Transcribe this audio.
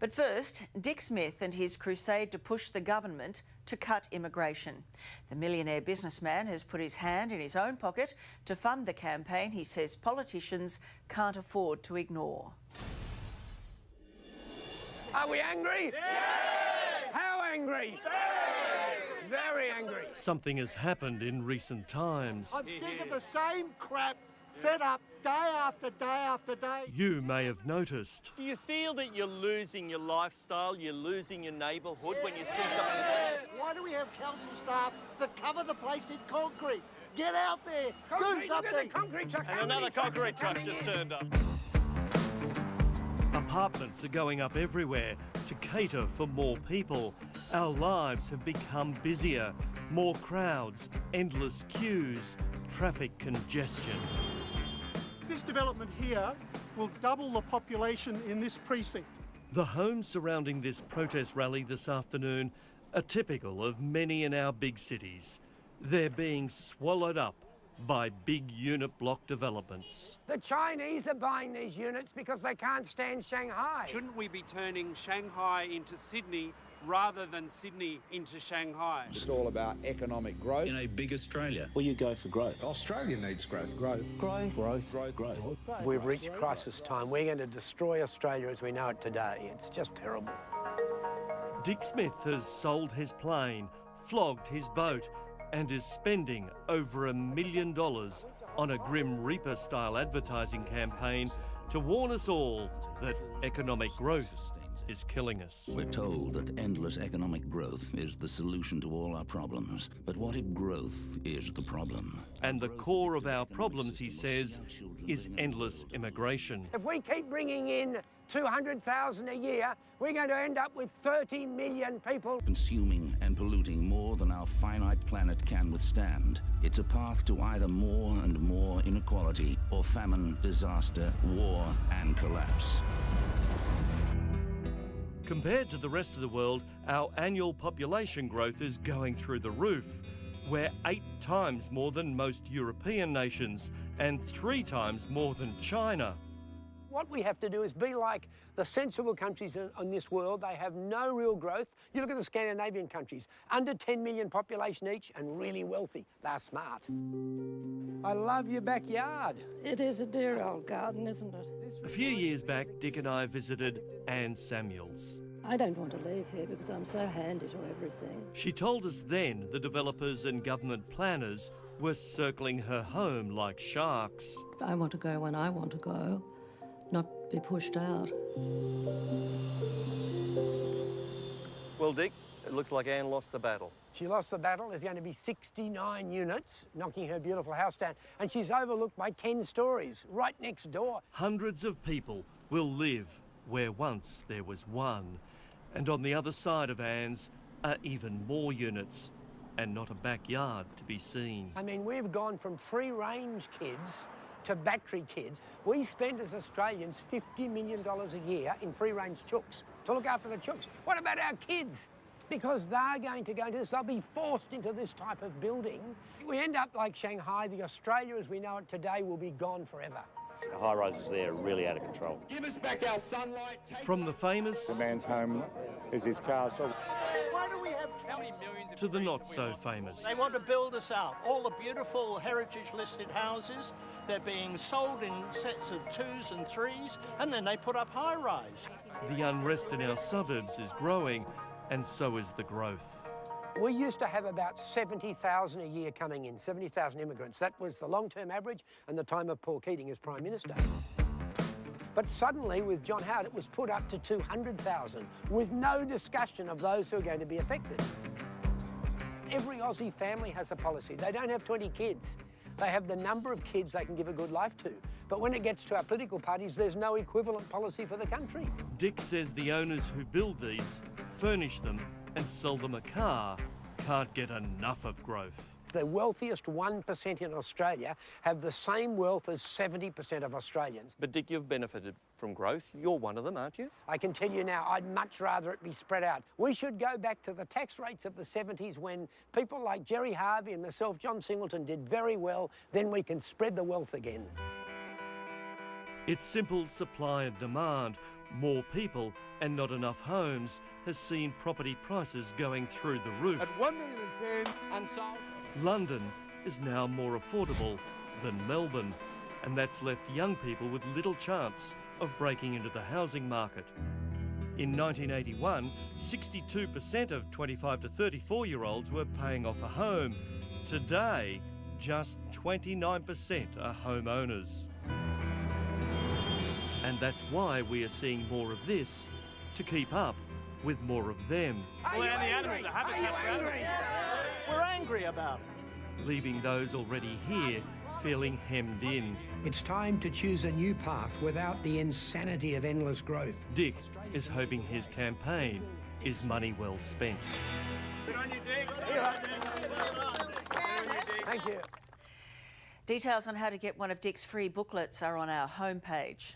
But first, Dick Smith and his crusade to push the government to cut immigration. The millionaire businessman has put his hand in his own pocket to fund the campaign he says politicians can't afford to ignore. Are we angry? Yes! How angry? Very! Very angry. Something has happened in recent times. I'm sick of the same crap, fed up day after day after day. You may have noticed. Do you feel that you're losing your lifestyle, you're losing your neighbourhood when you see something? Why do we have council staff that cover the place in concrete? Get out there, do Look something. at the concrete truck. And another concrete truck just turned up. Apartments are going up everywhere to cater for more people. Our lives have become busier, more crowds, endless queues, traffic congestion. This development here will double the population in this precinct. The homes surrounding this protest rally this afternoon are typical of many in our big cities. They're being swallowed up by big unit block developments. The Chinese are buying these units because they can't stand Shanghai. Shouldn't we be turning Shanghai into Sydney rather than Sydney into Shanghai? It's all about economic growth. In a big Australia. Well, you go for growth. Australia needs growth. Growth. Growth. Growth. Growth. Growth. We've reached crisis time. We're going to destroy Australia as we know it today. It's just terrible. Dick Smith has sold his plane, flogged his boat, and is spending over $1 million on a Grim Reaper-style advertising campaign to warn us all that economic growth is killing us. We're told that endless economic growth is the solution to all our problems. But what if growth is the problem? And the core of our problems, he says, is endless immigration. If we keep bringing in 200,000 a year, we're going to end up with 30 million people. Consuming and polluting more than our finite planet can withstand. It's a path to either more and more inequality or famine, disaster, war and collapse. Compared to the rest of the world, our annual population growth is going through the roof. We're 8 times more than most European nations and 3 times more than China. What we have to do is be like the sensible countries in this world. They have no real growth. You look at the Scandinavian countries, under 10 million population each and really wealthy. They're smart. I love your backyard. It is a dear old garden, isn't it? A few years back, Dick and I visited Anne Samuels. I don't want to leave here because I'm so handy to everything. She told us then the developers and government planners were circling her home like sharks. I want to go when I want to go, not be pushed out. Well, Dick, it looks like Anne lost the battle. She lost the battle. There's going to be 69 units knocking her beautiful house down, and she's overlooked by 10 stories right next door. Hundreds of people will live where once there was one. And on the other side of Anne's are even more units and not a backyard to be seen. I mean, we've gone from free-range kids to battery kids. We spend as Australians $50 million a year in free-range chooks to look after the chooks. What about our kids? Because they're going to go into this, they'll be forced into this type of building. We end up like Shanghai. The Australia as we know it today will be gone forever. The high-rises there are really out of control. Give us back our sunlight. From the famous The man's home is his castle. Why do we have council? to the not-so-famous. They want to build us out. All the beautiful heritage-listed houses, they're being sold in sets of 2s and 3s, and then they put up high-rise. The unrest in our suburbs is growing, and so is the growth. We used to have about 70,000 a year coming in, 70,000 immigrants. That was the long-term average and the time of Paul Keating as Prime Minister. But suddenly, with John Howard, it was put up to 200,000, with no discussion of those who are going to be affected. Every Aussie family has a policy. They don't have 20 kids. They have the number of kids they can give a good life to. But when it gets to our political parties, there's no equivalent policy for the country. Dick says the owners who build these, furnish them and sell them a car can't get enough of growth. The wealthiest 1% in Australia have the same wealth as 70% of Australians. But Dick, you've benefited from growth. You're one of them, aren't you? I can tell you now, I'd much rather it be spread out. We should go back to the tax rates of the 70s when people like Jerry Harvey and myself, John Singleton, did very well. Then we can spread the wealth again. It's simple supply and demand. More people and not enough homes has seen property prices going through the roof. At 1,010,000 unsold. London is now more affordable than Melbourne, and that's left young people with little chance of breaking into the housing market. In 1981, 62% of 25 to 34-year-olds were paying off a home. Today, just 29% are homeowners. And that's why we are seeing more of this, to keep up with more of them. Well, and the animals are habitat for animals. We're angry about it. Leaving those already here feeling hemmed in. It's time to choose a new path without the insanity of endless growth. Dick is hoping his campaign is money well spent. Good on you, Dick. Thank you. Details on how to get one of Dick's free booklets are on our homepage.